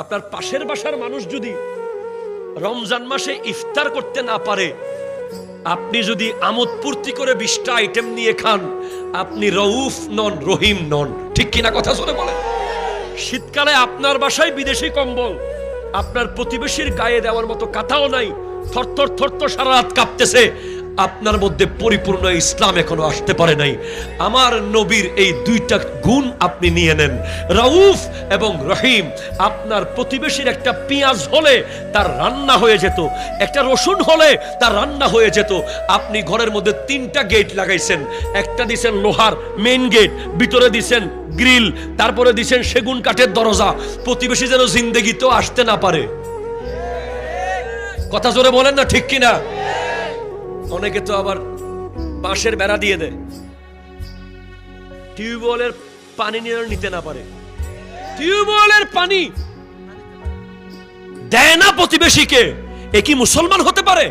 আপনার পাশের বাসার মানুষ যদি রমজান মাসে ইফতার করতে না পারে, আপনি যদি আমোদ ফুর্তি করে 20টা আইটেম নিয়ে খান, আপনি রউফ নন, রহিম নন। ঠিক কিনা কথা শুনে বলেন? শীতকালে আপনার বাসায় বিদেশি কম্বল, আপনার প্রতিবেশীর গায়ে দেওয়ার মতো কাঁথাও নাই, থরথর থরথর সারা রাত কাঁপতেছে, আপনার মধ্যে পরিপূর্ণ ইসলাম এখনো আসতে পারে নাই। আমার নবীর এই দুইটা গুণ আপনি নিয়ে নেন, রউফ এবং রহিম। আপনার প্রতিবেশীর একটা পেঁয়াজ হলে তার রান্না হয়ে যেত, একটা রসুন হলে তার রান্না হয়ে যেত। আপনি ঘরের মধ্যে 3টা গেট লাগাইছেন, একটা দিছেন লোহার মেইন গেট, ভিতরে দিছেন গ্রিল, তারপরে দিছেন সেগুন কাঠের দরজা। প্রতিবেশী যেন জিন্দেগিতেও আসতে না পারে। কথা জোরে বলেন না, ঠিক কিনা? অনেকে তো আবার বাঁশের বেড়া দিয়ে দেয়, টিউবওয়েলের পানি নিতে না পারে, টিউবওয়েলের পানি দেয় না প্রতিবেশীকে। এ কি মুসলমান হতে পারে?